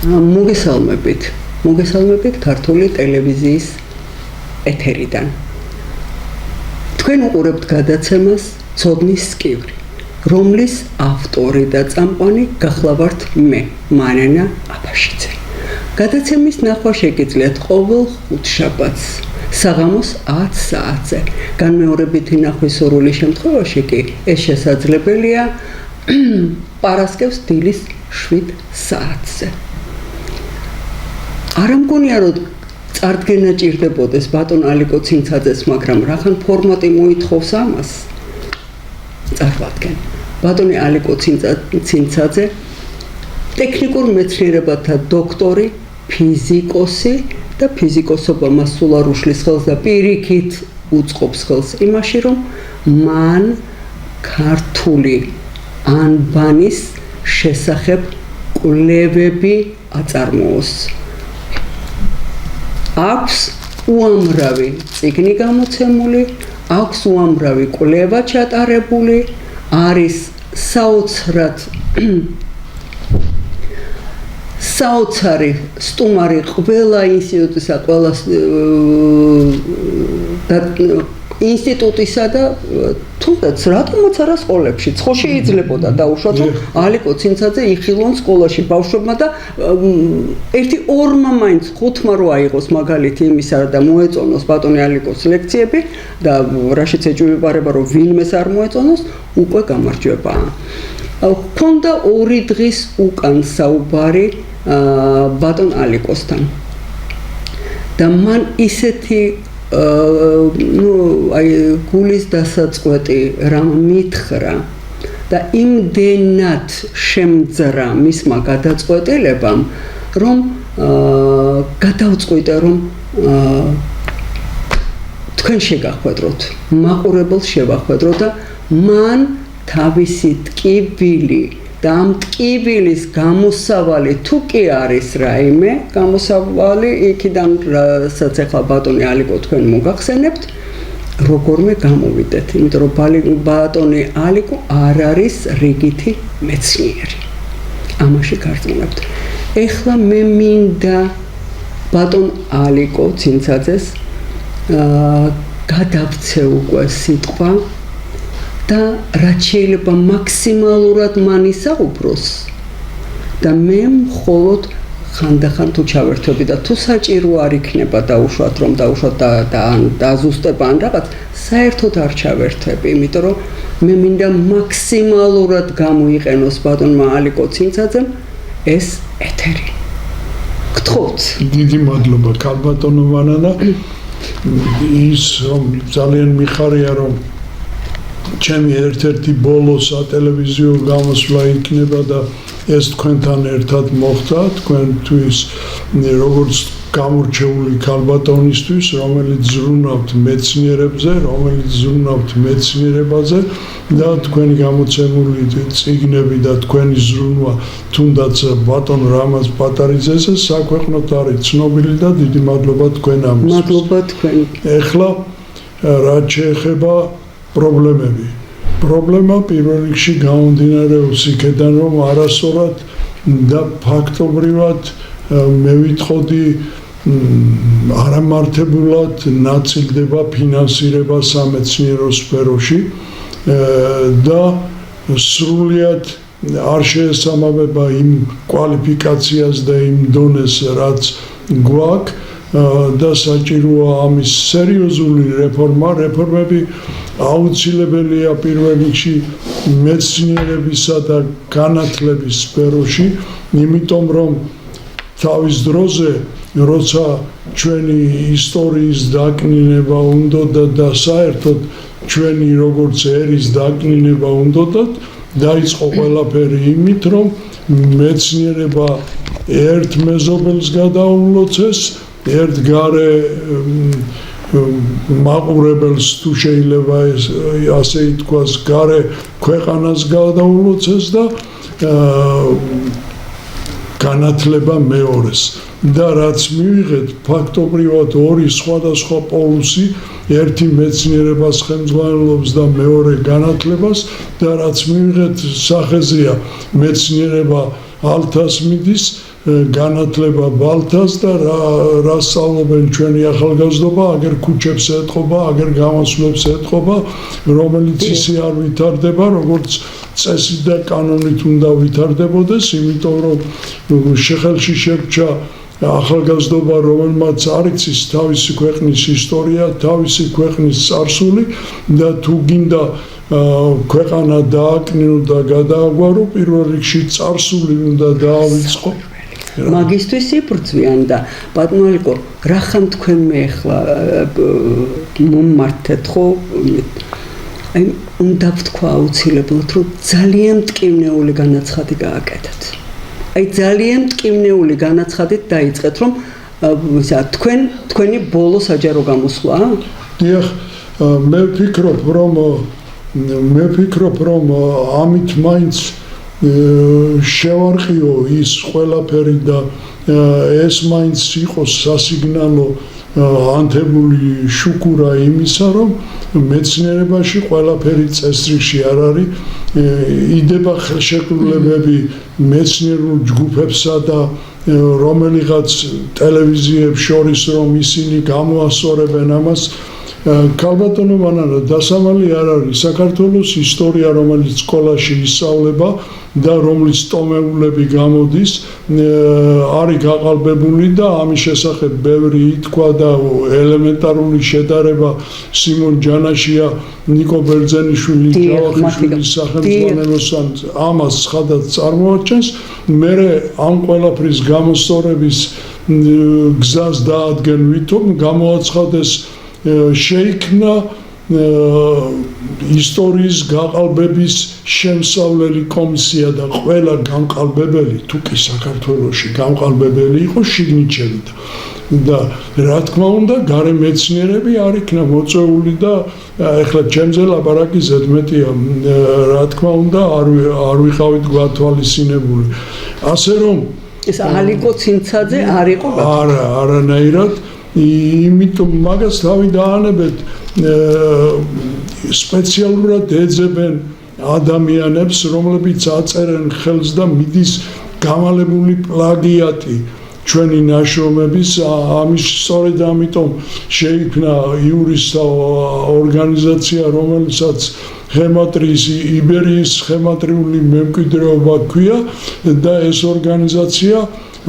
მოგესალმებით ქართული ტელევიზიის ეთერიდან. თქვენ უყურებთ გადაცემას ცოდნის სკივრი, რომლის ავტორი და წამყვანი გახლავართ მე, მარინა აბაშიძე. გადაცემის ნახვა შეგიძლიათ ყოველ ხუთშაბათს საღამოს 10 საათზე. განმეორებითი ნახვის სურვილის შემთხვევაში კი ეს შესაძლებელია პარასკევს დილის 7 საათზე. არ მგონია რომ წარდგენა ჭირდებოდეს ბატონ ალიკო ცინცაძეს, მაგრამ რახან ფორმატი მოითხოვს ამას. წარვადგენ. ბატონი ალიკო ცინცაძე ტექნიკურ მეცნიერებათა დოქტორი, ფიზიკოსი და ფიზიკოსობა მას სულ არ უშლის ხელს და პირიქით უწყობს ხელს იმაში, რომ მან ქართული ანბანის შესახებ კვლევები აწარმოოს. აქვს უამრავი წიგნი გამოცემული, აქვს უამრავი კვლევა ჩატარებული, არის საოცარი სტუმარი ყველა ინსტიტუტისა, ყველა ინსტიტუტისა და თუნდაც რატომაც არა სკოლებში. ხო შეიძლებოდა დაუშვათ, რომ ალიკო ცინცაძე იხილონ სკოლაში ბავშვებმა და ერთი ორმა მაინც ხუთმა რო აიღოს მაგალითი იმისა და მოეწონოს ბატონი ალიკოს ლექციები და რაშიც ეჭვმეპარება რომ ვინმეს არ მოეწონოს, უკვე გამარჯვებაა. ჰქონდა 2 დღის უკან საუბარი ბატონ ალიკოსთან და მან ისეთი გულის დასაწყვეტი რამ მითხრა და იმდენად შემძრა მისმა გადაწყვეტილებამ, რომ გადავწყვიტე, რომ თქვენ შეგახვედროთ, მაყურებელს შევახვედროთ და მან თავისი ტკივილი და ამ ტკივილის გამოსავალი თუ კი არის რაიმე გამოსავალი იქიდან რასაც ახლა ბატონი ალიკო თქვენ მოგახსენებთ, როგორმე გამოვიდეთ, იმიტომ რომ ბატონი ალიკო არ არის რიგითი მეცნიერი. ამაში გარწმუნებთ. ეხლა მე მინდა ბატონ ალიკო ცინცაძეს გადავცე უკვე სიტყვა და რაც შეიძლება მაქსიმალურად მან ისაუბროს და მე მხოლოდ ხანდახან თუ ჩავერთვები და თუ საჭირო არ იქნება დაუშვათ რომ დაუშვათ და დაზუსტება ან რაღაც, საერთოდ არ ჩავერთვები, იმიტომ რომ მე მინდა მაქსიმალურად გამოიყენოს ბატონმა ალიკო ცინცაძემ ეს ეთერი. გთხოვთ. დიდი მადლობა ქალბატონო ვანანა. ის რომ ძალიან მიხარია რომ ჩემი ერთ-ერთი ბოლო სატელევიზიო გამოსვლა იქნება და ეს თქვენთან ერთად მოხდა, თქვენთვის როგორც გამორჩეული ქალბატონისთვის, რომელიც ზრუნავთ მეცნიერებზე, რომელიც ზრუნავთ მეცნიერებაზე და თქვენი გამოცემული წიგნები და თქვენი ზრუნვა თუნდაც ბატონ რამაზ პატარიძეს საქვეყნოდ არის ცნობილი და დიდი მადლობა თქვენ ამისთვის. მადლობა თქვენ. ეხლა რაც შეეხება პრობლემები. პრობლემა პირველ რიგში გამომდინარეობს იქიდან, რომ არასწორად და ფაქტობრივად მე ვიტყოდი არამართებულად ნაწილდება ფინანსირება სამეცნიერო სფეროში და სრულიად არ შეესაბამება იმ კვალიფიკაციას და იმ დონეს, რაც გვაქვს და საჭიროა ამის სერიოზული რეფორმები აუცილებელია პირველ რიგში მეცნიერებისა და განათლების სფეროში, იმიტომ რომ თავის დროზე როცა ჩვენი ისტორიის დაკნინება უნდოდა და საერთოდ ჩვენი როგორც ერის დაკნინება უნდოდა, დაიწყო ყველაფერი იმით, რომ მეცნიერება ერთ მეზობელს გადაულოცეს, ერთ გარე მაყურებელს თუ შეიძლება ასე ითქვას, გარე ქვეყანას გადაულოცეს და განათლება მეორეს. და რაც მივიღეთ ფაქტობრივად 2 სხვადასხვა პოლუსი, ერთი მეცნიერებას ხელმძღვანელობს და მეორე განათლებას და რაც მივიღეთ სახეზეა მეცნიერება ალთას მიდის, განათლება ბალთას და რა სწავლობენ ჩვენი ახალგაზრდობა, აგერ ქუჩებს ეტყობა, აგერ გამოსვლებს ეტყობა, რომელიც ისე არ ვითარდება, როგორც წესი და კანონით უნდა ვითარდებოდეს, იმიტომ რომ ხელში შეგვჭა ახალგაზრდობა, რომელმაც არ იცის თავისი ქვეყნის ისტორია, თავისი ქვეყნის წარსული და თუ გინდა ქვეყანა დააკნინო და გადააგვარო, პირველ რიგში წარსული უნდა დაავიწყო. მაგისტვის იბრძვიან და ბატონო ალიკო, რა ხან თქვენ მე ახლა მომმართეთ ხო? აი, უნდა ვთქვა აუცილებლად, რომ ძალიან მტკივნეული განაცხადი გააკეთეთ. აი, ძალიან მტკივნეული განაცხადით დაიწყეთ, რომ თქვენი ბოლო საჯარო გამოსვლა? დიახ, მე ვფიქრობ, რომ ამით მაინც შევარყიო ის ყველაფერი და ეს მაინც იყოს სასიგნალო ანთებული შუქურა იმისა, რომ მეცნიერებაში ყველაფერი წესრიგში არ არის, იდება ხელშეკრულებები მეცნიერულ ჯგუფებსა და რომელიღაც ტელევიზიებს შორის, რომ ისინი გამოასწორებენ ამას. ქალბატონო მანანა, დასამალი არ არის საქართველოს ისტორია, რომელიც სკოლაში ისწავლება და რომლის ტომეულები გამოდის, არის გაყალბებული და ამის შესახებ ბევრი ითქვა და ელემენტარული შედარება სიმონ ჯანაშია, ნიკო ბერძენიშვილი, ჯავახიშვილის სახელმძღვანელოსთან ამას ცხადად წარმოაჩენს. მე ამ ყველაფრის გამოსწორების გზას დაადგენ ვითომ გამოაცხადეს შეიქმნა ისტორიის გაყალბების შემსავლელი კომისია და ყველა გამყალბებელი, თუ კი საქართველოში გამყალბებელი იყო, შიგნით შევიდა. და რა თქმა უნდა, გარე მეცნიერები არ იქნა მოწვეული და ეხლა ჩემზე ლაპარაკი ზედმეტია, რა თქმა უნდა, არ ვიყავით გვათვალისწინებული. ასე რომ ეს ალიკო ცინცაძე არ იყო? არა, არანაირად. იმიტომ მაგას თავი დაანებეთ, სპეციალურად ეძებენ ადამიანებს, რომლებიც აწერენ ხელს და მიდის გამალებული პლაგიატი ჩვენი ნაშრომების. ამის სწორედ ამიტომ შეიქმნა იურისტთა ორგანიზაცია, რომელსაც ხემატრიის იბერიის ხემატრიული მემკვიდრეობა ქვია და ეს ორგანიზაცია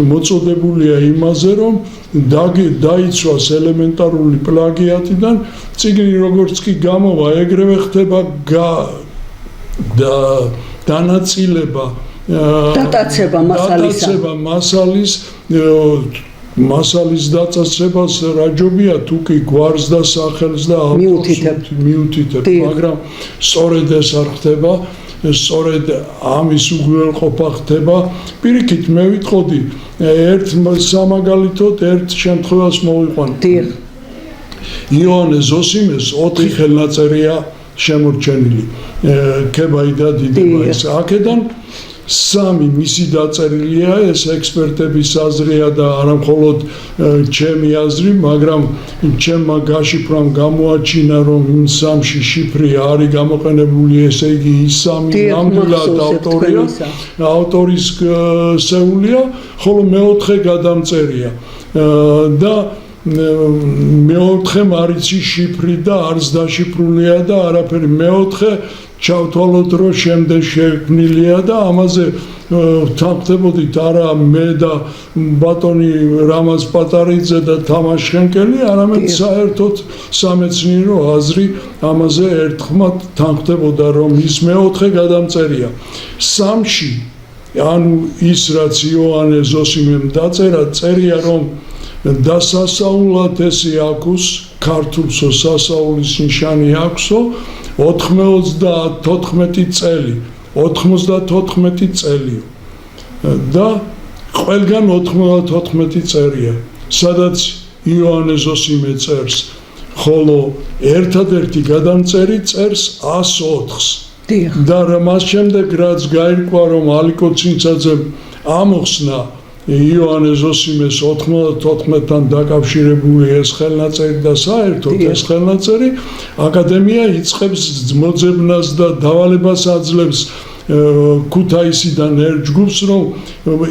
მოწოდებულია იმაზე, რომ დაიცვას ელემენტარული პლაგიატიდან, წიგნი როგორც კი გამოვა, ეგრევე ხდება დანაწილება, დატაცება მასალის დაწესებას რაჯობია, თუ კი გვარს და სახელს და მიუთითებ, მაგრამ სწორედ ეს არ ხდება. სწორედ ამის უგველყოფა ხდება. პირიქით მე ვიტყოდი, ერთ სამაგალითოდ ერთ შემთხვევას მოვიყვანე. იოანე ზოსიმეს 4 ხელნაწერია შემორჩენილი. ქებაი და დიდება ეს. აქედან 3 მისი დაწერილია, ეს ექსპერტების აზრია და არა მხოლოდ ჩემი აზრი, მაგრამ ჩემმა გაშიფრამ გამოაჩინა, რომ იმ 3-ში შიფრი არის გამოყენებული, ესე იგი ის 3 ნამდვილად ავტორის სეულია, ხოლო მე-4 გადამწერია და მე-4-მ არ იცის შიფრი და არც დაშიფრულია და არაფერი. მე-4 ჩავთვალოთ, რომ შემდეგ შექმნილია და ამაზე ვთანხმდებოდით არა მე და ბატონი რამაზ პატარიძე და თამაშ ხენკელი, არამედ საერთოდ სამეცნიერო აზრი ამაზე ერთხმად თანხმდებოდა, რომ ის მე-4 გადამწერია. 3-ში, ანუ ის რაც იოანე ზოსიმემ დაწერა, წერია, რომ დასასაულად ესე აქვს, ქართულსო სასაულის ნიშანი აქვსო, 94 წელი, 94 წელი და ყველგან 94 წერია, სადაც იოანე ზოსიმე წერს, ხოლო ერთადერთი გადამწერი წერს 104-ს. და მას შემდეგ რაც გაირკვა, რომ ალიკო ცინცაძემ ამოხსნა იოანე ზოსიმეს 94-თან დაკავშირებული ეს ხელნაწერი და საერთოდ ეს ხელნაწერი აკადემია იწყებს მოძებნას და დავალებას აძლევს ქუთაისიდან ერთ ჯგუფს რომ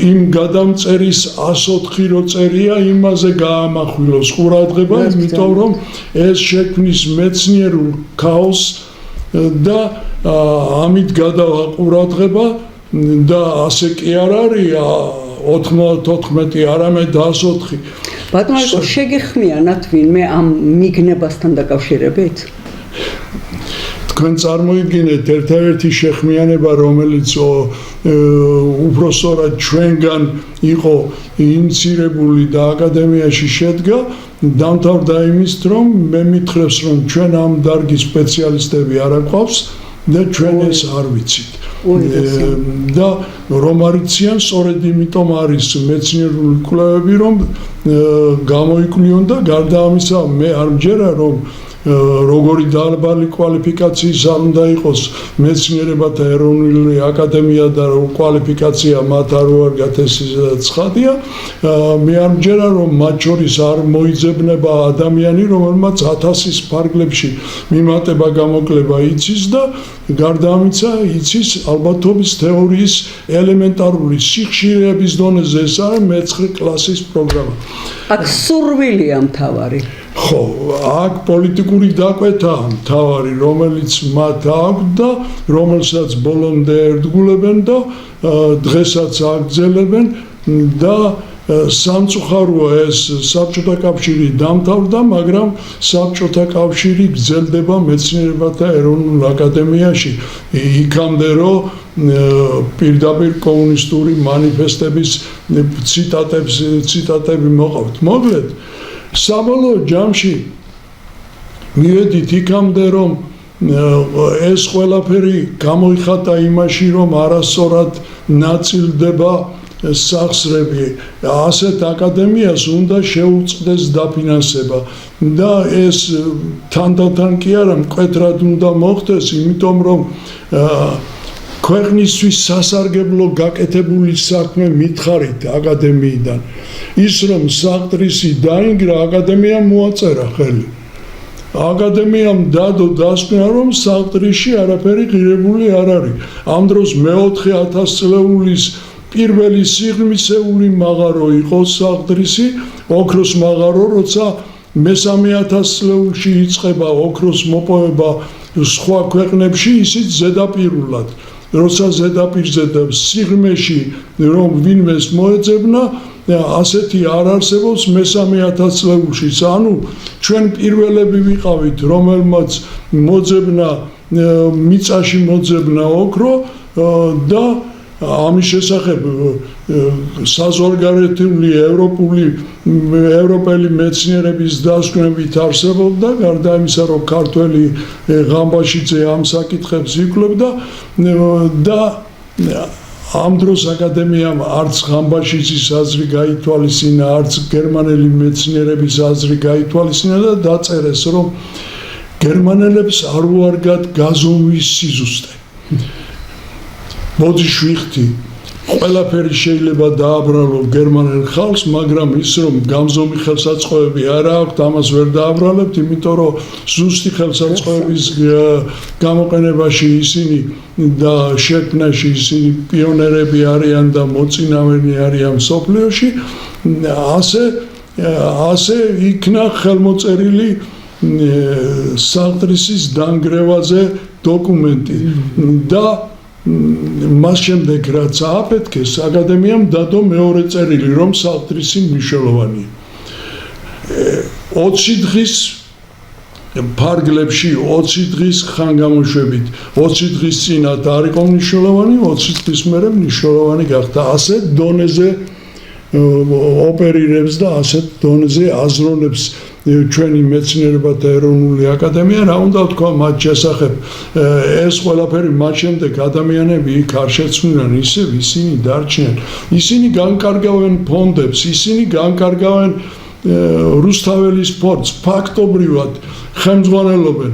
იმ გადამწერის 104 რო წერია იმაზე გაამახვილოს ყურადღება იმიტომ რომ ეს შექმნის მეცნიერულ ქაოსს და ამით გადავა ყურადღება და ასე კი არ არის 94 არამედ 104 ბატონო შეგეხმიანათ ვინმე ამ მიგნებასთან დაკავშირებით თქვენ წარმოიდგინეთ ერთადერთი შეხმიანება რომელიც უბრალოდ ჩვენგან იყო ინიცირებული და აკადემიაში შედგა დამთავრდა იმით რომ მე მითხრებს რომ ჩვენ ამ დარგის სპეციალისტები არ აგვყავს და ჩვენ ეს არ ვიცით და რომ არიციან სწორედ იმიტომ არის მეცნიერული კვლევები რომ გამოიკვლიონ და გარდა ამისა მე არ მჯერა რომ როგორი დაბალი კვალიფიკაციის არ უნდა იყოს მეცნიერებათა ეროვნული აკადემია და კვალიფიკაცია მათ არ უარგათ ეს ცხადია მე არ მჯერა რომ მათ შორის არ მოიძებნება ადამიანი რომელმაც 1000-ის ფარგლებში მიმატება გამოკლება იცის და გარდა ამისა იცის ალბათობის თეორიის ელემენტარული სიხშირეების დონეზე ეს არის მე-9 კლასის პროგრამა აქ სურვილია მთავარი ხო, აქ პოლიტიკური დაკვეთაა მთავარი, რომელიც მათ აქვს და რომელსაც ბოლომდე ერთგულებენ და დღესაც აგრძელებენ და სამწუხაროა ეს საბჭოთა კავშირი დამთავრდა, მაგრამ საბჭოთა კავშირი გრძელდება მეცნიერებათა ეროვნულ აკადემიაში იქამდე რომ პირდაპირ კომუნისტური მანიფესტების ციტატები მოყავთ. მოკლედ საბოლოო ჯამში მივედით იქამდე რომ ეს ყველაფერი გამოიხატა იმაში რომ არასწორად ნაწილდება სახსრები ასეთ აკადემიას უნდა შეუწყდეს დაფინანსება და ეს თანდათან კი არა მკვეთრად უნდა მოხდეს იმიტომ რომ ქვეყნისთვის სასარგებლო გაკეთებული საქმე მითხარით აკადემიიდან ის რომ საყდრისი დაინგრა აკადემიამ მოაწერა ხელი აკადემიამ დადო დასკვნა რომ საყდრიში არაფერი ღირებული არ არის ამ დროს მე-4000 წლეულის პირველი სიღრმისეული მაღარო იყო საყდრისი ოქროს მაღარო როცა მე-3000 წლეულში იწყება ოქროს მოპოვება სხვა ქვეყნებში ისიც ზედაპირულად როცა ზედაპირზე და სიღრმეში რომ ვინმეს მოეძებნა ასეთი არ არსებობს მე-3000 წლეულში ანუ ჩვენ პირველები ვიყავით რომელმაც მოძებნა მიწაში მოძებნა ოქრო და ამის შესახებ საზღვარგარეთული ევროპელი მეცნიერების დასკვნებით არსებობდა გარდა იმისა რომ ქართველი ღამბაშიძე ამ საკითხებს იკვლევდა და ამ დროს აკადემიამ არც ღამბაშიძის აზრი გაითვალისწინა არც გერმანელი მეცნიერების აზრი გაითვალისწინა და დაწერეს რომ გერმანელებს არ უარგათ გაზომვის სიზუსტე მოდი შვიხთი ყველაფერი შეიძლება დააბრალო გერმანელ ხალხს მაგრამ ის რომ გამზომი ხელსაწყოები არ აქვს ამას ვერ დააბრალებთ იმიტომ რომ ზუსტი ხელსაწყოების გამოყენებაში ისინი და შექმნაში ისინი პიონერები არიან და მოწინავენი არიან მსოფლიოში ასე იქნა ხელმოწერილი საყდრისის დანგრევაზე დოკუმენტი და მას შემდეგ რაც ააფეთქეს აკადემიამ დადო მეორე წერილი რომ საყდრისი მნიშვნელოვანია 20 დღის ფარგლებში 20 დღის ხანგამოშვებით 20 დღის წინათ არ იყო მნიშვნელოვანი 20 დღის მერე მნიშვნელოვანი გახდა ასეთ დონეზე ოპერირებს და ასეთ დონეზე აზროვნებს ჩვენი მეცნიერებათა ეროვნული აკადემია რა უნდა თქვა მათ შესახებ ეს ყველაფერი მათ შემდეგ ადამიანები იქ არ შეცვლიან ისევ ისინი დარჩნენ ისინი განკარგავენ ფონდებს ისინი განკარგავენ რუსთაველის სპორტს ფაქტობრივად ხელმძღვანელობენ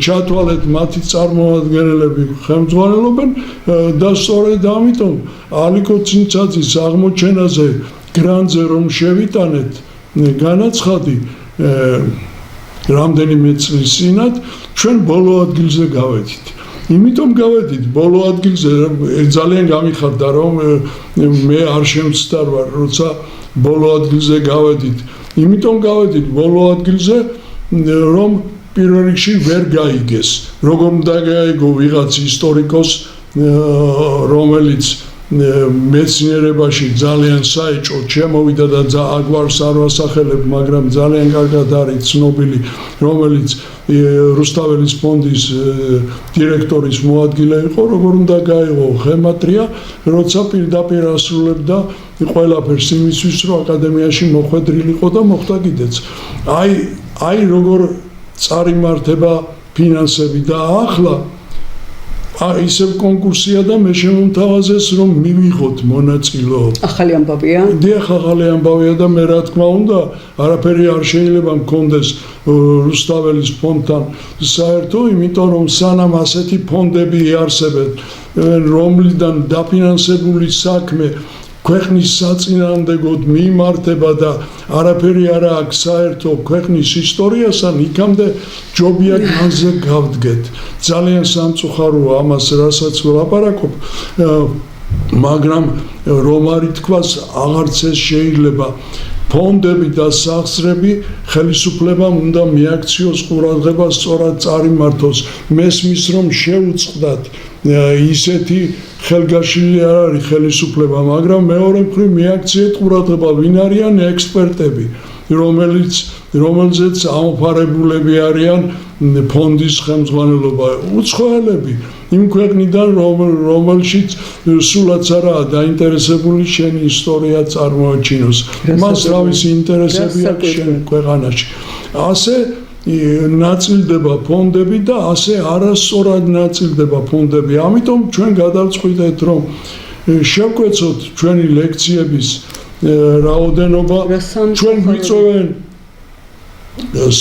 ჩათვალეთ მათი წარმომადგენლები ხელმძღვანელობენ და სწორედ ამიტომ ალიკო ცინცაძის აღმოჩენაზე გრანტზე რომ შევიტანეთ განაცხადი რამდენიმე წლის წინათ ჩვენ ბოლო ადგილზე გავედით იმიტომ გავედით ბოლო ადგილზე ძალიან გამიხარდა რომ მე არ შემცდარ ვარ როცა ბოლო ადგილზე გავედით იმიტომ გავედით ბოლო ადგილზე რომ პირველ რიგში ვერ გაიგეს როგორ უნდა გაიგო ვიღაც ისტორიკოს რომელიც მეცნიერებაში ძალიან საეჭვოდ შემოვიდა და აგვარს არ ვასახელებ მაგრამ ძალიან კარგად არის ცნობილი რომელიც რუსთაველის ფონდის დირექტორის მოადგილე იყო როგორ უნდა გაიღო ხემატრია როცა პირდაპირ ასრულებდა ყველაფერს იმისთვის რომ აკადემიაში მოხვედრილიყო და მოხდა კიდეც აი როგორ წარიმართება ფინანსები და ახლა ისევ კონკურსია და მე შემომთავაზეს რომ მივიღოთ მონაწილეობა. ახალი ამბავია? დიახ, ახალი ამბავია და მე რა თქმა უნდა, არაფერი არ შეიძლება მქონდეს რუსთაველის ფონდთან საერთო, იმიტომ რომ სანამ ასეთი ფონდები იარსებენ, რომლიდან დაფინანსებული საქმე ქვეყნის საწინააღმდეგოდ მიმართება და არაფერი არ აქვს საერთო ქვეყნის ისტორიასთან, იქამდე ჯობია განზე გავდგეთ. ძალიან სამწუხაროა ამას რასაც ვლაპარაკობ, მაგრამ რომ არ ითქვას, აღარც ეს შეიძლება. ფონდები და სახსრები ხელისუფლებამ უნდა მიაქციოს ყურადღება სწორად წარიმართოს. მესმის რომ შეუწყდათ ისეთი ხელგაშლილი არ არის ხელისუფლება, მაგრამ მეორე მხრივ მიაქციეთ ყურადღება, ვინ არიან ექსპერტები, რომელზეც ამოფარებულები არიან ფონდის ხელმძღვანელობა, უცხოელები იმ ქვეყნიდან რომელშიც სულაც არაა დაინტერესებული შენი ისტორია წარმოაჩინოს. მას რავის ინტერესები აქვს შენ ქვეყანაში. ასე ნაწილდება ფონდები და ასე არასწორად ნაწილდება ფონდები. ამიტომ ჩვენ გადავწყვიტეთ რომ შევკვეცოთ ჩვენი ლექციების რაოდენობა. ჩვენ გვიწევენ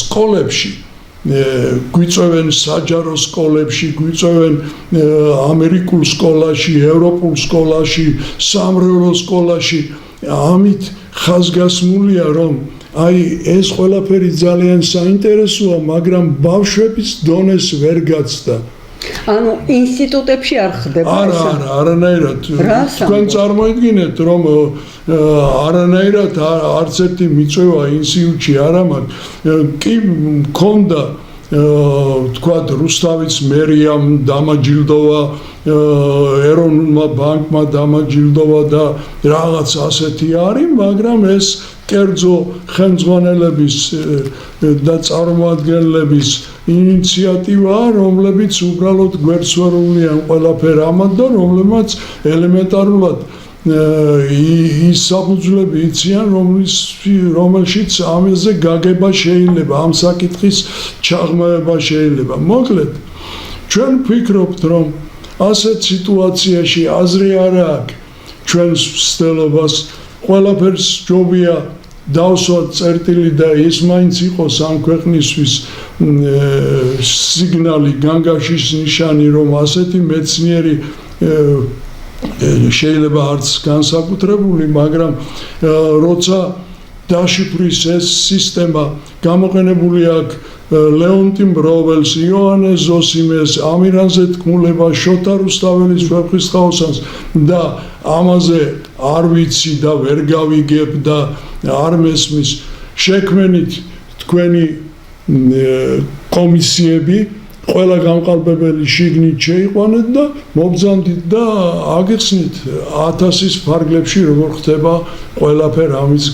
სკოლებში, გვიწევენ საჯარო სკოლებში, გვიწევენ ამერიკულ სკოლაში, ევროპულ სკოლაში, სამრევლო სკოლაში. ამით ხაზგასმულია რომ აი ეს ყველაფერი ძალიან საინტერესოა, მაგრამ ბავშვების დონეს ვერ გაცდა. ანუ ინსტიტუტებში არ ხდება ეს? არანაირად. თქვენ წარმოიდგინეთ რომ არანაირად არც ერთი მიწვევა ინსტიტუტში არ ამან კი მქონდა თქვათ რუსთავის მერიამ დამაჯილდოვა, ეროვნულმა ბანკმა დამაჯილდოვა და რაღაც ასეთი არის, მაგრამ ეს კერძო ხელმძღვანელების და წარმოადგენლების ინიციატივაა, რომლებიც უბრალოდ გვერდს ვერ უვლიან ყველაფერ ამად და რომლებმაც ელემენტარულად ის საფუძვლები იციან, რომელშიც ამაზე გაგება შეიძლება, ამ საკითხის ჩაღმავება შეიძლება. მოკლედ, ჩვენ ვფიქრობთ, რომ ასეთ სიტუაციაში აზრი არ აქვს ჩვენს მცდელობას, ყველაფერს ჯობია დავსვათ წერტილი და ეს მაინც იყოს ამ ქვეყნისთვის სიგნალი, განგაშის ნიშანი, რომ ასეთი მეცნიერი შეიძლება არც განსაკუთრებული, მაგრამ როცა დაშიფვრის ეს სისტემა გამოყენებული აქვს ლეონტი მროველს, იოანე ზოსიმეს, ამირანზე თქმულება, შოთა რუსთაველის ვეფხისტყაოსანს და ამაზე არ ვიცი და ვერ გავიგებ და არ მესმის, შექმენით თქვენი კომისიები, ყველა გამყალბებელი შიგნით შეიყვანეთ და მობრძანდით და აგეხსნით 1000-ის ფარგლებში როგორ ხდება ყველაფერ ამის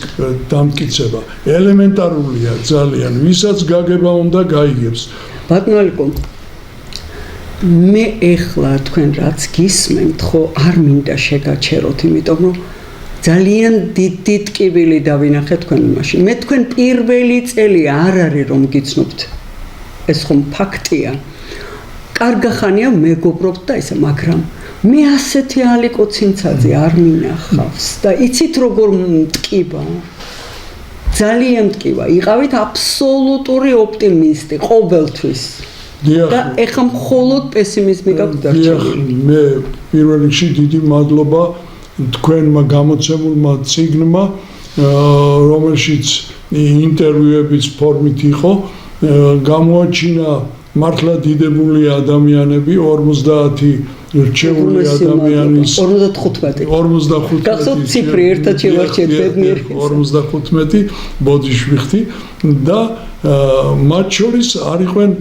დამტკიცება. ელემენტარულია ძალიან, ვისაც გაგება უნდა გაიგებს. ბატონო ალიკო, მე ეხლა თქვენ რაც გისმენთ, ხო არ მინდა შეგაჩეროთ, იმიტომ რომ ძალიან დიდი ტკივილი დავინახეთ თქვენ მაშინ. მე თქვენ პირველი წელი არ არის რომ გიცნობთ. ეს ხომ ფაქტია. კარგახანია მეგობრობთ და ისე, მაგრამ მე ასეთი ალიკო ცინცაძე არ მინახავს და იცით როგორ მტკივა. ძალიან მტკივა. იყავით აბსოლუტური ოპტიმისტი ყოველთვის. და ეხლა მხოლოდ პესიმიზმი გაქვთ დარჩენილი. მე პირველ რიგში დიდი მადლობა თქვენმა გამოცემულმა წიგნმა, რომელშიც ინტერვიუების ფორმით იყო. გამოაჩინა მართლა დიდებული ადამიანები 50 რჩეული ადამიანის 55 გახსოვთ ციფრი ერთად შევარჩიეთ ბედნიერ 55 ბოდიშვიხტი და მათ შორის არიყვენ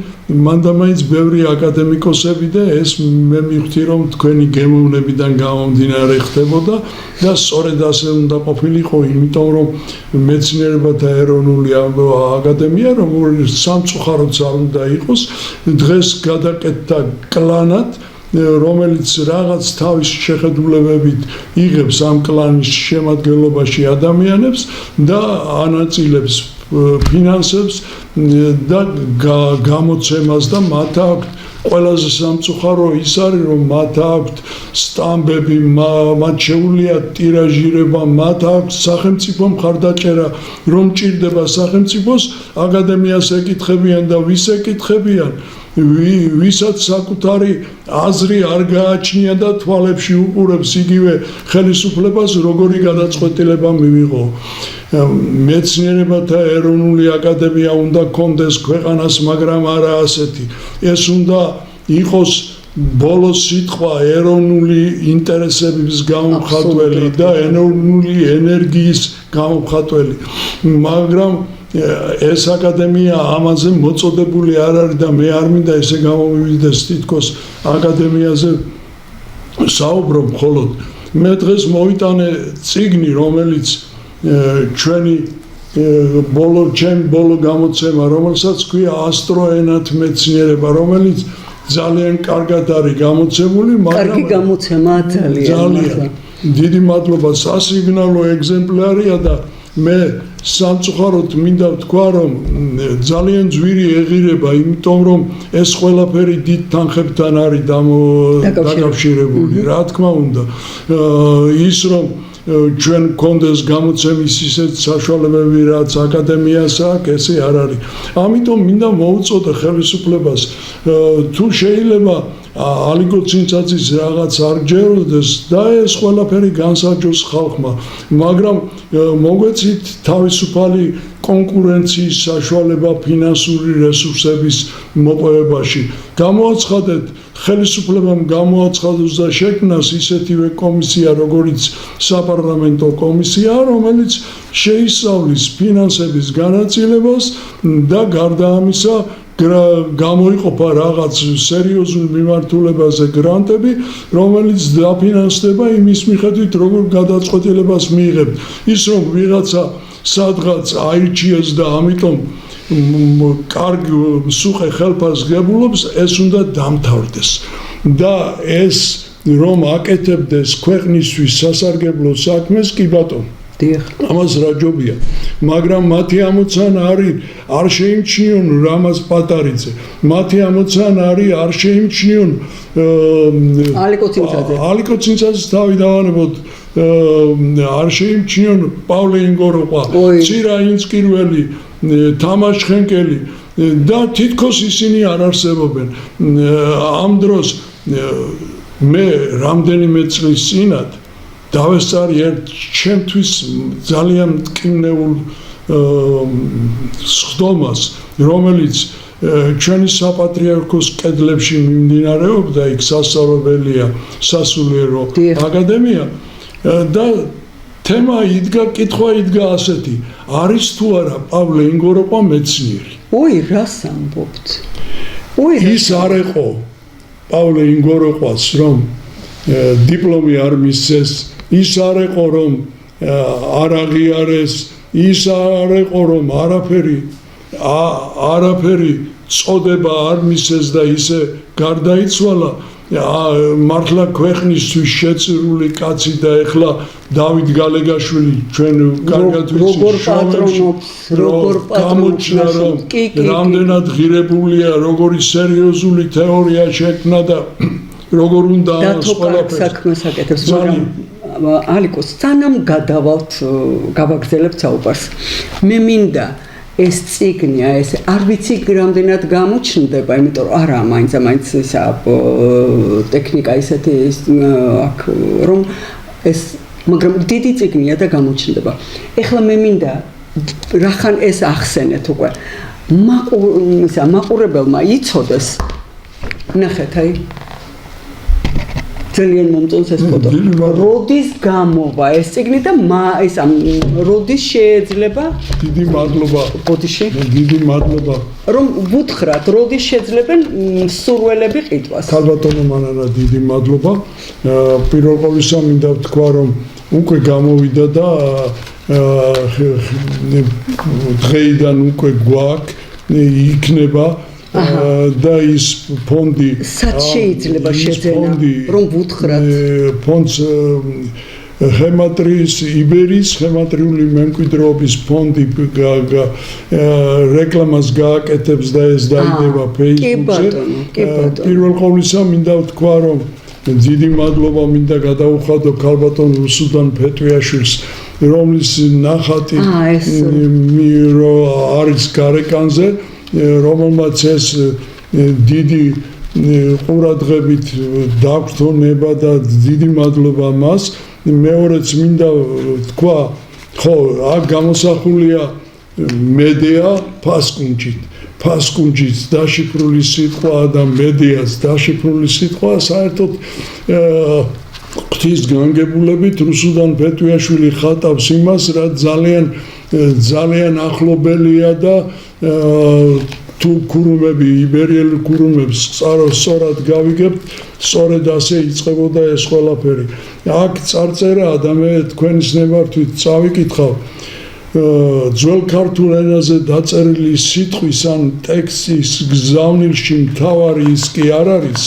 მანდამაინც ბევრი აკადემიკოსები და ეს მე მივხვდი რომ თქვენი გემოვნებიდან გამომდინარე ხდებოდა და სწორედ ასე უნდა ყოფილიყო იმიტომ რომ მეცნიერებათა ეროვნული აკადემია რომელიც სამწუხაროდ არ უნდა იყოს დღეს გადაკეთდა კლანად რომელიც რაღაც თავის შეხედულებებით იღებს ამ კლანის შემადგენლობაში ადამიანებს და ანაწილებს ფინანსებს და გამოცემას და მათ აქვთ ყველაზე სამწუხარო ის არის რომ მათ აქვთ სტამბები მათ შეუძლიათ ტირაჟირება მათ აქვთ სახელმწიფო მხარდაჭერა რომ ჭირდება სახელმწიფოს აკადემიას ეკითხებიან და ვის ეკითხებიან ვისაც საკუთარი აზრი არ გააჩნია და თვალებში უყურებს იგივე ხელისუფლებას როგორი გადაწყვეტილება მივიღო მეცნიერებათა ეროვნული აკადემია უნდა კონდეს ქვეყანას მაგრამ არა ასეთი ეს უნდა იყოს ბოლოს სიტყვა ეროვნული ინტერესების გამომხატველი და ეროვნული ენერგიის გამომხატველი მაგრამ ეს აკადემია ამაზე მოწოდებული არ არის და მე არ მინდა ესე გამომივიდეს თითქოს აკადემიაზე საუბრობ მხოლოდ მე დღეს მოვიტანე წიგნი რომელიც ჩვენი ბოლო გამოცემა რომელსაც ქვია ასტროენათ მეცნიერება რომელიც ძალიან კარგად არის გამოცემული მაგრამ კარგი გამოცემაა ძალიან დიდი მადლობა სასიგნალო ეგზემპლარია და მე სამწუხაროდ მინდა ვთქვა რომ ძალიან ძვირი ეღირება იმიტომ რომ ეს ყველაფერი დიდ თანხებთან არის დაკავშირებული რა თქმა უნდა ის რომ ჩვენ გქონდეს გამოცემის ისეთ საშუალებები რაც აკადემიას აქვს ესე არ არის ამიტომ მინდა მოვუწოდე ხელისუფლებას თუ შეიძლება ალიკო ცინცაძის რაღაც არ გჯეროდეს და ეს ყველაფერი განსაჯოს ხალხმა მაგრამ მოგვეცით თავისუფალი კონკურენციის საშუალება ფინანსური რესურსების მოპოვებაში გამოაცხადეთ ხელისუფლებამ გამოაცხადოს და შექმნას ისეთივე კომისია როგორც საპარლამენტო კომისია რომელიც შეისწავლის ფინანსების განაწილებას და გარდა ამისა გამოიყოფა რაღაც სერიოზულ მიმართულებაზე გრანტები რომელიც დაფინანსდება იმის მიხედვით როგორ გადაწყვეტილებას მიიღებთ ის რომ ვიღაცა სადღაც აირჩიეს და ამიტომ კარგ სუხე ხელფას ღებულობს ეს უნდა დამთავრდეს და ეს რომ აკეთებდეს ქვეყნისთვის სასარგებლო საქმეს კი ბატონო ამას რა ჯობია მაგრამ მათი ამოცანა არის არ შეიმჩნიონ რამაზ პატარიძე მათი ამოცანა არის არ შეიმჩნიონ ალიკო ცინცაძეს თავი დავანებოთ არ შეიმჩნიონ პავლე ინგოროყვა ცირა ინსკირველი თამაშ ხენკელი და თითქოს ისინი არ არსებობენ ამ დროს მე რამდენიმე წლის წინათ დავესწარი ერთ ჩემთვის ძალიან მტკივნეულ სხდომას რომელიც ჩვენი საპატრიარქოს კედლებში მიმდინარეობდა იქ სასწავლებელია სასულიერო აკადემია და თემა იდგა კითხვა იდგა ასეთი არის თუ არა პავლე ინგოროყვა მეცნიერი რას ამბობთ ის არ იყო პავლე ინგოროყვას რომ დიპლომი არ მისცეს ის არ იყო რომ არ აღიარეს ის არ იყო რომ არაფერი წოდება არ მისცეს და ისე გარდაიცვალა მართლა ქვეყნისთვის შეწირული კაცი და ეხლა დავით გალეგაშვილი ჩვენ კარგად როგორ გამოჩნდა რომ რამდენად ღირებულია როგორი სერიოზული თეორია შექმნა და როგორ უნდა ამას ყველაფერს საქმეს აკეთებს მაგრამ ალიკო სანამ გავაგრძელებთ საუბარს მე მინდა ეს წიგნია ეს არ ვიცი რამდენად გამოჩნდება იმიტომ რომ არა მაინც ისა ტექნიკა ისეთი აქ რომ ეს მაგრამ დიდი წიგნია და გამოჩნდება ეხლა მე მინდა რახან ეს ახსენეთ უკვე მაყურებელმა იცოდეს ნახეთ აი ძალიან მომწონს ეს ფოტო. როდის გამოვა ეს წიგნი და ეს როდის შეიძლება? დიდი მადლობა. ბოდიში. დიდი მადლობა. რომ ვუთხრათ, როდის შეძლებენ სურველები ყიდვას? ქალბატონო მანანა, დიდი მადლობა. პირველ ყოვლისა მინდა ვთქვა, რომ უკვე გამოვიდა და დღეიდან უკვე გვაქვს, იქნება და ის ფონდი სად შეიძლება შეძენა რომ ვუთხრათ ფონდს ხემატრიის იბერიის ხემატრიული მემკვიდრეობის ფონდი რეკლამას გააკეთებს და ეს დაიდება Facebook-ზე. პირველ ყოვლისა მინდა ვთქვა, რომ დიდი მადლობა მინდა გადაუხადო ქალბატონ რუსუდან ფეტვიაშვილს, რომლის ნახატი არის გარეკანზე, რომელმაც ეს დიდი ყურადღებით დაგვრთონება და დიდი მადლობა მას. მეორეც მინდა თქვა, ხო, აქ გამოსახულია მედია ფასკუნჯით დაშიფრული სიტყვა და მედიას დაშიფრული სიტყვა საერთოდ ღვთის განგებულებით რუსუდან ფეტვიაშვილი ხატავს იმას, რაც ძალიან ახლობელია და თუ ქურუმები, იბერიელი ქურუმებს სწორად გავიგებთ, სწორედ ასე იწყებოდა ეს ყველაფერი. აქ წარწერაა და მე თქვენის ნებართვით წავიკითხავ. ძველ ქართულ ენაზე დაწერილი სიტყვის ან ტექსტის გზავნილში მთავარი ის კი არ არის,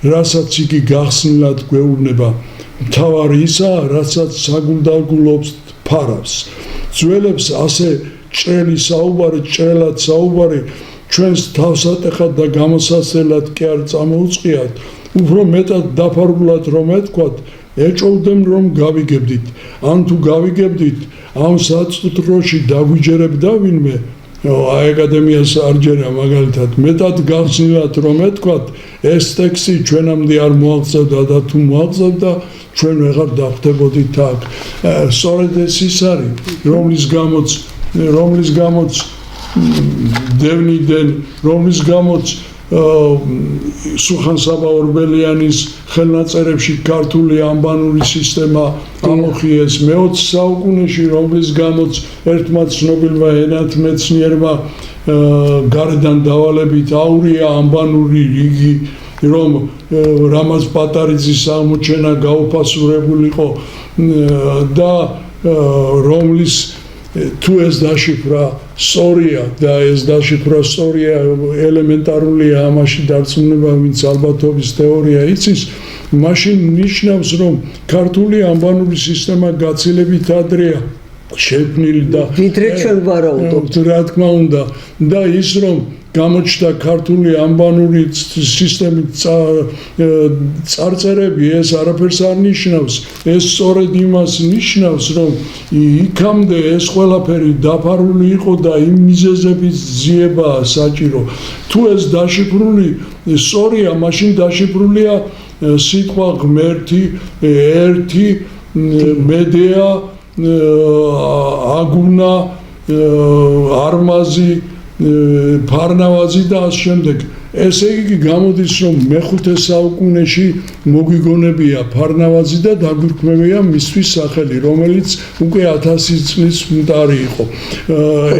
რასაც იგი გახსნილად გვეუბნება. მთავარი ისაა, რასაც საგულდაგულობს ფარავს. ძველებს ასე ჭრელად საუბარი ჩვენს თავსატეხად და გამოსასწრებლად კი არ წამოუწყიათ, უფრო მეტად დაფარულად რომ ეთქვათ, ეჭოვდნენ რომ გავიგებდით. ან თუ გავიგებდით, ამ საწუთროში დაგვიჯერებდა ვინმე, აკადემიას არ ჯერა მაგალითად, მეტად გახსნილად რომ ეთქვათ, ეს ტექსტი ჩვენამდე არ მოაღწევდა და თუ მოაღწევდა, ჩვენ ვეღარ დავხვდებოდით აქ. სწორედ ეს ის არის, რომლის გამოც დევნიდან, რომლის გამოც სუხან-საბა ორბელიანის ხელნაწერებში ქართული ანბანური სისტემა ამოხიეს მე-20 საუკუნეში, რომლის გამოც ერთმა ცნობილმა ენათმეცნიერმა გარედან დავალებით აურია ანბანური რიგი, რამაც პატარიძის აღმოჩენა გაუფასურებულიყო და რომლის თუ ეს დაშიფრა სწორია და ეს დაშიფრა სწორია, ელემენტარულია ამაში დარწმუნება, ვინც ალბათობის თეორია იცის, მაშინ ნიშნავს, რომ ქართული ანბანური სისტემა გაცილებით ადრეა შექმნილი და ვიდრე ჩვენ ვარაუდობთ, რა თქმა უნდა, და ის რომ გამოჩნდა ქართული ანბანური სისტემით წარწერები, ეს არაფერს არ ნიშნავს. ეს სწორედ იმას ნიშნავს, რომ იქამდე ეს ყველაფერი დაფარული იყო და იმ მიზეზებით ძიებაა საჭირო. თუ ეს დაშიფრული სწორია, მაშინ დაშიფრულია სიტყვა ღმერთი, ერთი, მედეა, აგუნა, არმაზი, ფარნავაზი და ამ შემდეგ. ესე იგი გამოდის, რომ მე-5 საუკუნეში მოგვიგონებია ფარნავაზი და დაგვირქმევია მისთვის სახელი, რომელიც უკვე 1000 წლის მტარი იყო.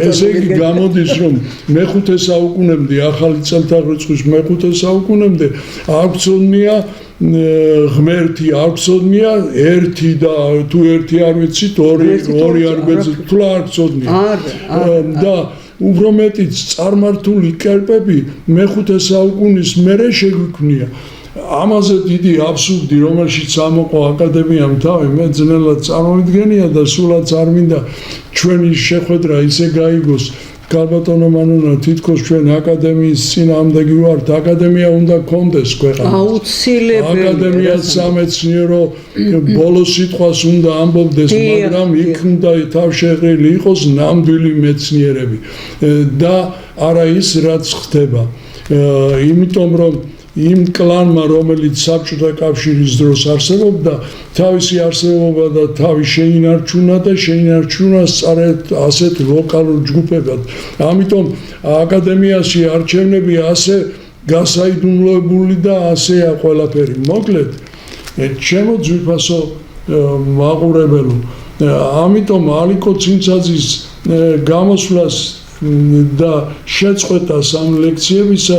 ესე იგი გამოდის, რომ მე-5 საუკუნემდე, ახალი წელთაღრიცხვის მე-5 საუკუნემდე აღწოდნია ღმერთი, აღწოდნია ერთი და თუ ერთი არ ვიცით, ორი არ გვეძლოთ, თუ აღწოდნია. და უფრო მეტიც წარმართული კერპები მე-5 საუკუნის მერე შეგვიქმნია. ამაზე დიდი აბსურდი, რომელშიც ამოყო აკადემიამ თავი, მე ძნელად წარმოვიდგენია და სულაც არ მინდა ჩვენი შეხვედრა ისე გაიგოს. ქალბატონო მანონა, თითქოს ჩვენ აკადემიის წინააღმდეგი ვართ, აკადემია უნდა კონდეს ქვეყანას. აუცილებელი. აკადემია სამეცნიერო ბოლო სიტყვას უნდა ამბობდეს, მაგრამ იქ უნდა თავშეყრილი იყოს ნამდვილი მეცნიერები და არა ის, რაც ხდება. იმიტომ რომ იმ კლანმა, რომელიც საბჭოთა კავშირის დროს არსებობდა, თავისი არსებობა და თავი შეინარჩუნა და შეინარჩუნა სწორედ ასეთ ლოკალურ ჯგუფებად. ამიტომ აკადემიაში არჩევნები ასე გასაიდუმლოებული და ასეა ყველაფერი. მოკლედ, ჩემო ძვირფასო მაყურებელო, ამიტომ ალიკო ცინცაძის გამოსვლას და შეწყვეტას ამ ლექციებისა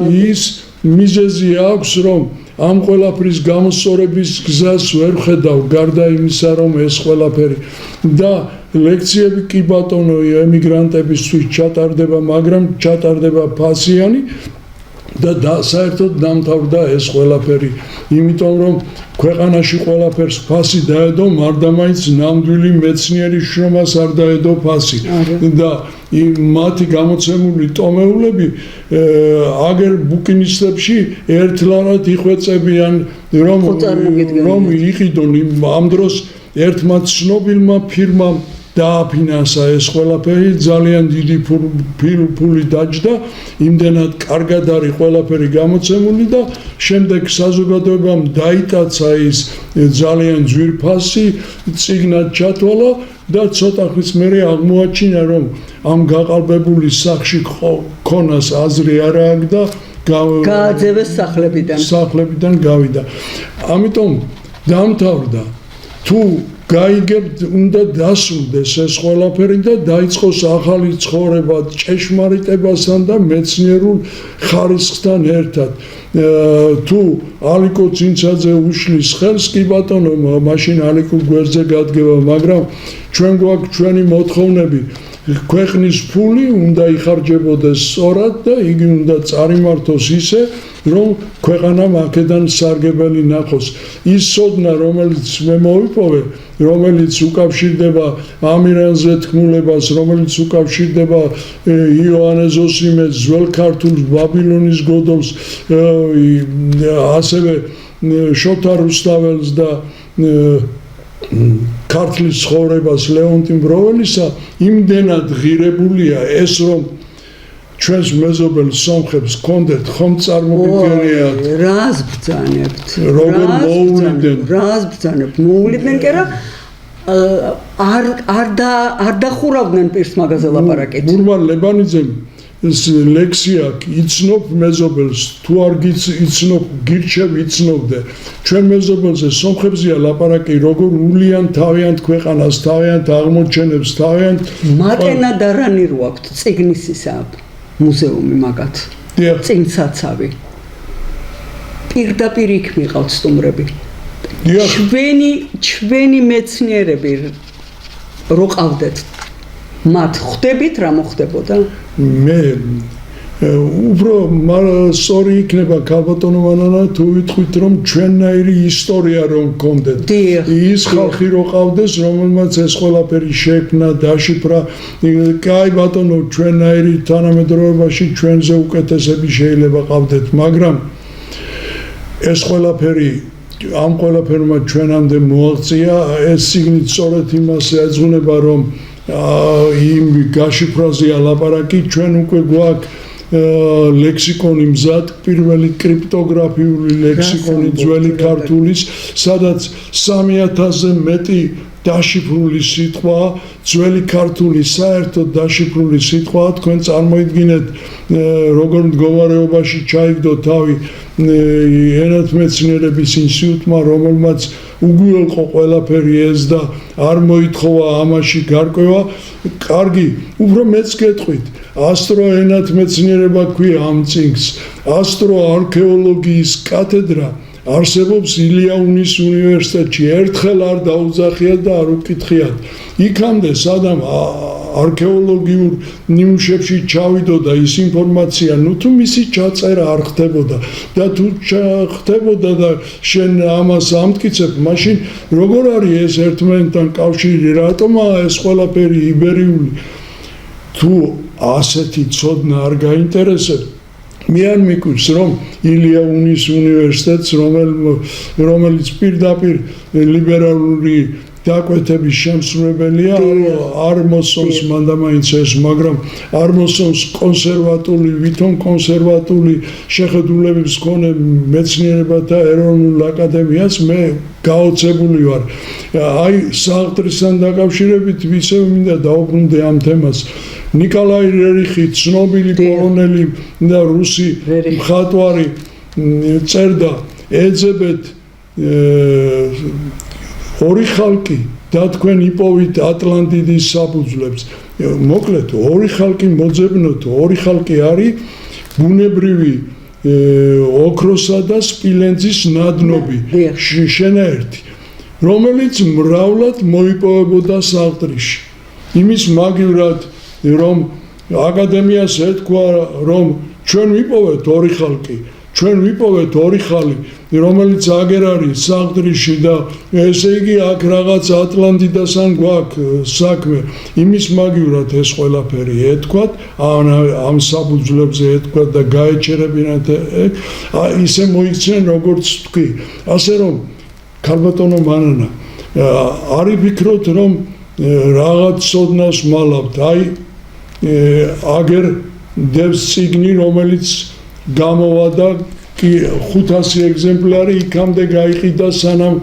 ის მიზეზი აქვს, რომ ამ ყველაფრის გამოსწორების გზას ვერ ხედავ, გარდა იმისა, რომ ეს ყველაფერი და ლექციები კი ბატონო ემიგრანტებისთვის ჩატარდება, მაგრამ ჩატარდება ფასიანი და საერთოდ დამთავრდა ეს ყველაფერი, იმიტომ რომ ქვეყანაში ყველაფერს ფასი დაედო, მარდამაინც ნამდვილი მეცნიერი შრომას არ დაედო ფასი და მათი გამოცემული ტომეულები აგერ ბუკინისტებში ერთლარად იხვეწებიან, რომ იყიდონ ამ დროს ერთმა ცნობილმა ფირმამ დააფინანსა ეს ყველაფერი, ძალიან დიდი ფული დაჯდა, იმდენად კარგად არის ყველაფერი გამოცემული და შემდეგ საზოგადოებამ დაიტაცა ის ძალიან ძვირფასი, წიგნად ჩათვალა და ცოტა ხნის მერე აღმოაჩინა, რომ ამ გაყალბებული სახში ქონას აზრი არ აქვს და გააძევეს სახლებიდან გავიდა. ამიტომ დამთავრდა. თუ გაიგებთ, უნდა დასრულდეს ეს ყველაფერი და დაიწყოს ახალი ცხოვრება ჭეშმარიტებასთან და მეცნიერულ ხარისხთან ერთად. თუ ალიკო ცინცაძე უშლის ხელს, კი ბატონო, მაშინ ალიკო გვერდზე გადგება, მაგრამ ჩვენ გვაქვს ჩვენი მოთხოვნები. ქვეყნის ფული უნდა იხარჯებოდეს სწორად და იგი უნდა წარიმართოს ისე, რომ ქვეყანამ აქედან სარგებელი ნახოს. ის სოდნა, რომელიც მე მოვიპოვე, რომელიც უკავშირდება ამირანზე თქმულებას, რომელიც უკავშირდება იოანე ზოსიმეს, ძველ ქართულს, ბაბილონის გოდოლს, ასევე შოთა რუსთაველს და ქართლის ცხოვრებას ლეონტი მბროველისა, იმდენად ღირებულია ეს, რომ ჩვენს მეზობელ სომხებს კონდეთ ხომ წარმოგიდგენიათ რას ბრძანებთ, როგორ მოუვლიდნენ კი რა არ დახურავდნენ პირს მაგაზე ლაპარაკით. მურმან ლებანიძემ ლექსია იცნობ მეზობელს, თუ არ იცნობ გირჩევ იცნობდე. ჩვენ მეზობელზე სომხებზია ლაპარაკი, როგორ ულიან თავიანთ ქვეყანას, თავიანთ აღმოჩენებს, თავიანთ მატენა და რანი რო აქვთ წიგნის ისა მუზეუმი მაგათ. წინსაცავი. პირდაპირ იქ მიყავთ სტუმრები. ჩვენი მეცნიერები რო ყავდეთ, მათ ხვდებით რა მოხდებოდა? მე უფრო სწორი იქნება ქალბატონო მანანა თუ ვიტყვით, რომ ჩვენნაირი ისტორია რომ გქონდეთ. ის ხალხი რო ყავდეს, რომელმაც ეს ყველაფერი შექმნა, დაშიფრა. კაი ბატონო, ჩვენნაირი თანამედროვეობაში ჩვენზე უკეთესები შეიძლება ყავდეთ, მაგრამ ეს ყველაფერი ამ ყველაფერმა ჩვენამდე მოაღწია. ეს სიგნით სწორედ იმას ეძღვნება, რომ იმ გაშიფრაზეა ლაპარაკი, ჩვენ უკვე გვაქვს ლექსიკონი მზად, პირველი კრიპტოგრაფიული ლექსიკონი ძველი ქართულის, სადაც 3000-ზე მეტი დაშიფრული სიტყვა, ძველი ქართული საერთოდ დაშიფრული სიტყვა, თქვენ წარმოიდგინეთ, როგორ მდგომარეობაში ჩაიგდო თავი ენათმეცნიერების ინსტიტუტმა, რომელმაც უგუელყო ყველაფერი ეს და არ მოითხოვა ამაში გარკვევა. კარგი, უფრო მეც გეტყვით, ასტროენათმეცნიერება ქვია ამ წიგნს, ასტროარქეოლოგიის კათედრა არსებობს ილიაუნის უნივერსიტეტში. ერთხელ არ დაუძახიათ და არ უკითხიათ. იქამდე სადამ არქეოლოგიურ ნიმუშებში ჩავიდოდა ის ინფორმაცია, ნუ თუ მისი ჩაწერა არ ხდებოდა და თუ ხდებოდა და შენ ამას ამტკიცებ, მაშინ როგორ არის ეს ერთმანეთთან კავშირი, რატომაა ეს ყველაფერი იბერიული? თუ ასეთი ცოდნა არ გაინტერესებს, მე არ მიკვირს, რომ ილიაუნის უნივერსიტეტს, რომელიც პირდაპირ ლიბერალური დაკვეთების შემსრულებელია, არ მოსწონს მანდამაინც ეს, მაგრამ არ მოსწონს კონსერვატული, ვითომ კონსერვატული შეხედულებების მქონე მეცნიერებათა ეროვნულ აკადემიას მე გაოცებული ვარ. აი საყდრისთან დაკავშირებით ისევ მინდა დავუბრუნდე ამ თემას. ნიკოლაი რერიხი, ცნობილი პოლონელი და რუსი მხატვარი წერდა, ეძებეთ ორი ხალხი და თქვენ იპოვით ატლანტიდის საფუძვლებს. მოკლედ, ორი ხალხი მოძებნოთ, ორი ხალხი არის ბუნებრივი ოქროსა და სპილენძის ნადნობი, შენაერთი, რომელიც მრავლად მოიპოვებოდა საყდრიში. იმის მაგივრად, რომ აკადემიას ეთქვა, რომ ჩვენ ვიპოვეთ ორი ხალხი, ჩვენ ვიპოვეთ ორი ხალი, რომელიც აგერ არის საყდრიში და ესე იგი აქ რაღაც ატლანტიდასთან გვაქვს საქმე. იმის მაგივრად ეს ყველაფერი ეთქვათ, ამ საფუძვლებზე ეთქვათ და გაეჩერებინათ, ისე მოიქცნენ როგორც თქვი. ასე რომ, ქალბატონო მანანა, არი ფიქრობთ, რომ რაღაც ცოდნას მალავთ, აი აგერ დევს წიგნი, რომელიც გამოვა და 500 ეგზემპლარი იქამდე გაიყიდა სანამ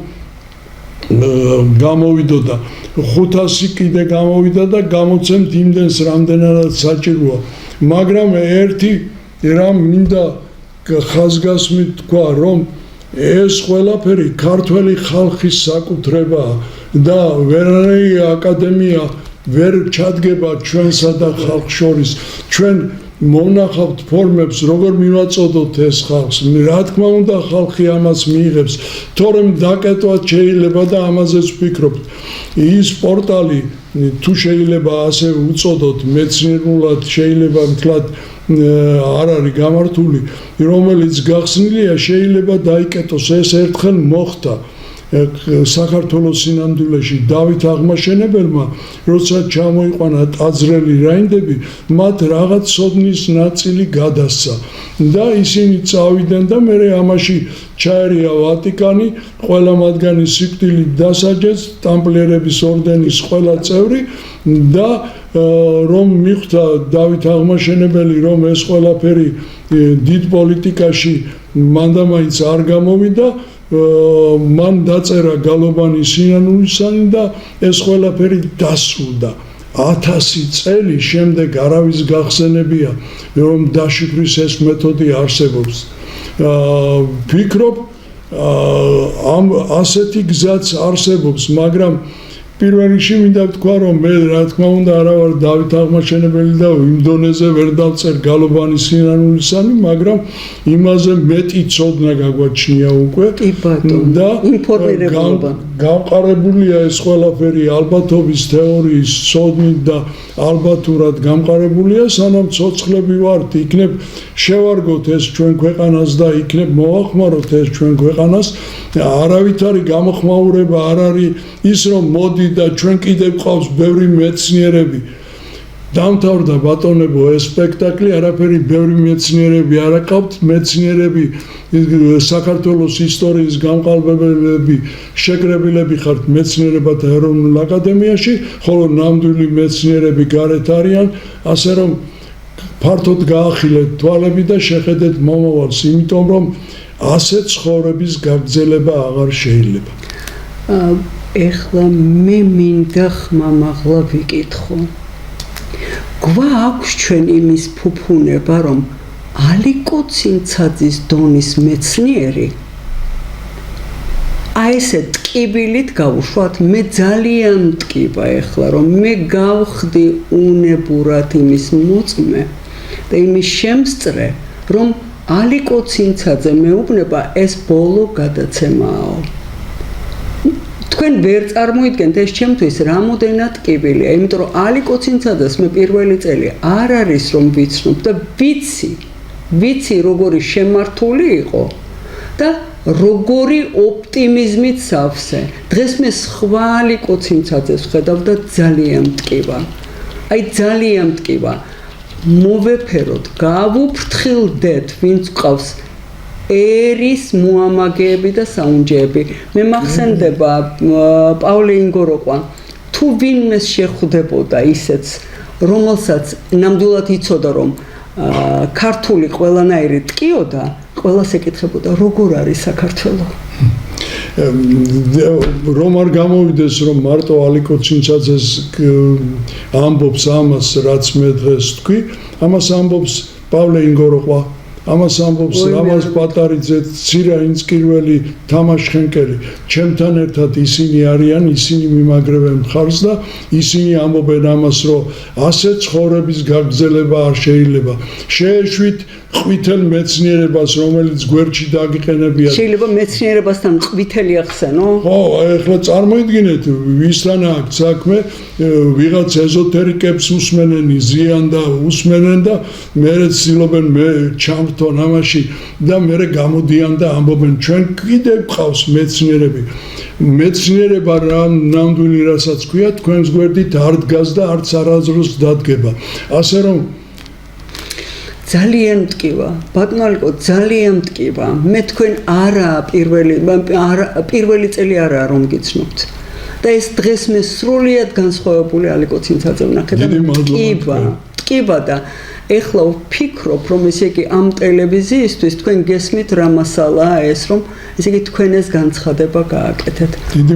გამოვიდოდა. 500 კიდე გამოვიდა და გამოცემთ იმდენს რამდენადაც საჭიროა. მაგრამ ერთი რამ მინდა ხაზგასმით თქვა, რომ ეს ყველაფერი ქართველი ხალხის საკუთრებაა და ვერანაირი აკადემია ვერ ჩადგება ჩვენსა და ხალხს შორის. ჩვენ მონახავთ ფორმებს, როგორ მივაწოდოთ ეს ხალხს. რა თქმა უნდა, ხალხი ამას მიიღებს, თორემ დაკეტვაც შეიძლება და ამაზეც ვფიქრობთ. ის პორტალი თუ შეიძლება ასე უწოდოთ, მეცნიერულად შეიძლება მთლად არ არის გამართული, რომელიც გახსნილია, შეიძლება დაიკეტოს. ეს ერთხელ მოხდა საქართველოს სინამდვილეში დავით აღმაშენებელმა, როცა ჩამოიყვანა ტაძრელი რაინდები, მათ რაღაც ცოდნის ნაწილი გადასცა და ისინი წავიდნენ და მერე ამაში ჩაერია ვატიკანი, ყველა მათგანი სიკვდილით დასაჯეს, ტამპლიერების ორდენის ყველა წევრი და რომ მიხვდა დავით აღმაშენებელი, რომ ეს ყველაფერი დიდ პოლიტიკაში მანდამაინც არ გამოვიდა, მან დაწერა გალობანი სინანულისანი და ეს ყველაფერი დასრულდა. 1000 წელი შემდეგ არავის გახსენებია, რომ დაშიფრის ეს მეთოდი არსებობს. ვფიქრობ, ამ ასეთი გზაც არსებობს, მაგრამ პირველ რიგში მინდა ვთქვა, რომ მე რა თქმა უნდა არა ვარ დავით აღმაშენებელი და იმ დონეზე ვერ დავწერ გალობანი სინანულისანი, მაგრამ იმაზე მეტი ცოდნა გაგვაჩნია უკვე და ინფორმირებულობა. გამყარებულია ეს ყველაფერი ალბათობის თეორიის ცოდნით და ალბათურად გამყარებულია, სანამ ცოცხლები ვართ, იქნებ შევარგოთ ეს ჩვენ ქვეყანას და იქნებ მოვახმაროთ ეს ჩვენ ქვეყანას. არავითარი გამოხმაურება არ არის ის, რომ მოდი და ჩვენ კიდევ ყავს ბევრი მეცნიერები. დამთავრდა ბატონებო ეს სპექტაკლი, არაფერი ბევრი მეცნიერები არ აყავთ, მეცნიერები საქართველოს ისტორიის გამყალბებელები, შეკრებილები ხართ მეცნიერებათა ეროვნულ აკადემიაში, ხოლო ნამდვილი მეცნიერები გარეთ არიან, ასე რომ ფართოდ გაახილეთ თვალები და შეხედეთ მომავალს, იმიტომ რომ ასე ცხოვრების გაგრძელება აღარ შეიძლება. ეხლა მე მინდა ხმამაღლა ვიკითხო. გვაქვს ჩვენ იმის ფუფუნება, რომ ალიკო ცინცაძის დონის მეცნიერი აი ესე ტკიბილით გავუშვათ, მე ძალიან მტკიბა ეხლა, რომ მე გავხდი უნებურად იმის მოწმე და იმის შემსწრე, რომ ალიკო ცინცაძე მეუბნება ეს ბოლო გადაცემაო. თქვენ ვერ წარმოიდგენთ ეს ჩემთვის რამოდენად ტკიბილია, იმიტომ რომ ალიკო ცინცაძეს მე პირველი წელი არ არის რომ ვიცნობ და ვიცი როგორი შემართული იყო და როგორი ოპტიმიზმით სავსე. დღეს მე სხვა ალიკო ცინცაძეს ვხედავ და ძალიან მტკივა. აი ძალიან მტკივა. მოვეფეროთ, გავუფრთხილდეთ, ვინც ყავს ერის მოამაგეები და საუნჯეები. მე მახსენდება პავლე ინგოროყვა თუ ვინმეს შეხვდებოდა ისეც რომელსაც ნამდვილად იცოდა რომ ქართული ყველანაირი ტკიოდა, ყველას ეკითხებოდა როგორ არის საქართველო. რომ არ გამოვიდეს რომ მარტო ალიკო ცინცაძეს ამბობს ამას რაც მე დღეს თქვი, ამას ამბობს პავლე ინგოროყვა, ამას ამბობს რამაზ პატარიძე, ცირა ინსკირველი, თამაშ ხენკელი. ჩემთან ერთად ისინი არიან, ისინი მიმაგრებენ მხარს და ისინი ამბობენ ამას, რომ ასე ცხოვრების გაგრძელება არ შეიძლება. შეეშვით ყვითელ მეცნიერებას, რომელიც გვერდში დაგიყენებია. შეიძლება მეცნიერებასთან ყვითელი ახსენო? ხო, ეხლა წარმოიდგინეთ, ვისთან აქვს საქმე, ვიღაც ეზოთერიკებს უსმენენ, ზიან და უსმენენ და მერე ცდილობენ მე ჩამრთონ ამაში და მერე გამოდიან და ამბობენ ჩვენ კიდევ ყავს მეცნიერები. მეცნიერება ნამდვილი რასაც ქვია, თქვენს გვერდით არ დგას და არც არასდროს დადგება. ასე რომ ძალიან მტკივა, ბატონო ალიკო, ძალიან მტკივა. მე თქვენ არა პირველი წელი არაა რომ გიცნობთ. და ეს დღეს მე სრულიად განსხვავებული ალიკო ცინცაძე ვნახე და მტკივა და ეხლა ვფიქრობ რომ ესე იგი ამ ტელევიზიისთვის თქვენ გესმით რა მასალაა ეს რომ ესე იგი თქვენ ეს განცხადება გააკეთეთ.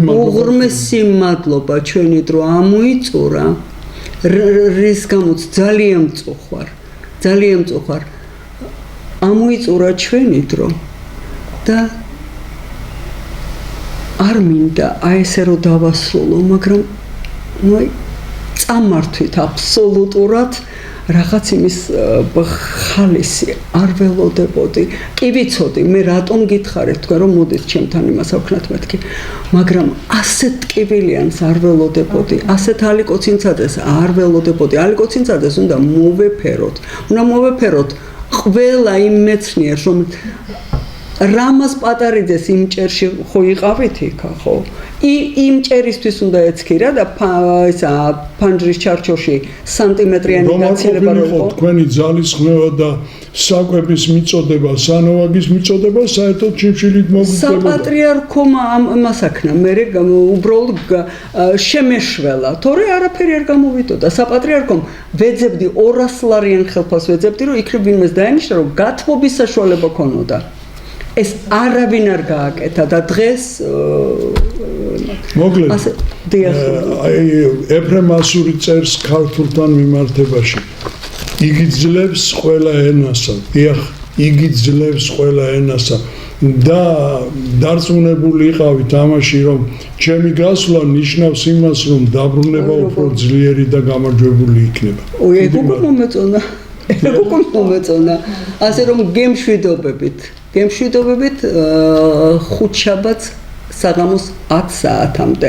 უღრმესი მადლობა ჩვენი დრო ამოიწურა რის გამოც ძალიან მწუხვარ. ძალიან მწუხვარ. ამოიწურა ჩვენი დრო და არ მინდა აი ესე რომ დავასრულო, მაგრამ ნუ წამართვით აბსოლუტურად რაღაც იმის ხალისი არ ველოდებოდი. კი ვიცოდი, მე რატომ გითხარით თქვენ რომ მოდით ჩემთან იმას ავქნათ მეთქი, მაგრამ ასეთ ტკივილიანს არ ველოდებოდი, ასეთ ალიკო ცინცაძეს არ ველოდებოდი. ალიკო ცინცაძეს უნდა მოვეფეროთ. უნდა მოვეფეროთ ყველა იმ მეცნიერს რომ რამაზ პატარიძეს იმ ჭერში ხო იყავით იქა ხო? იმ ჭერისთვის უნდა ეცქირა და ისა ფანჯრის ჩარჩოში სანტიმეტრიანი გაცილება რო იყო. თქვენი ძალის ხმევა და საკვების მიწოდება, სანოვაგის მიწოდება საერთოდ ჩიმშილით მოგვიწყდება. საპატრიარქომა ამას აქნა, მე უბრალოდ შემეშველა, თორე არაფერი არ გამოვიდოდა. საპატრიარქომ ვეძებდი 200 ლარიან ხელფას ვეძებდი, რომ იქნებ ვინმეს დაენიშნა, რომ გათბობის საშუალება ქონოდა. ეს არავინ არ გააკეთა და დღეს მოკლედ ეფრემ ასური წერს ქართულთან მიმართებაში. იგი ძლებს ყველა ენასა. დიახ, იგი ძლებს ყველა ენასა. და დარწმუნებული იყავით ამაში, რომ ჩემი გასვლა ნიშნავს იმას, რომ დაბრუნება უფრო ძლიერი და გამარჯვებული იქნება. ეგ უკვე მომეწონა. ასე რომ გემშვიდობებით ხუთშაბათს საღამოს 10 საათამდე.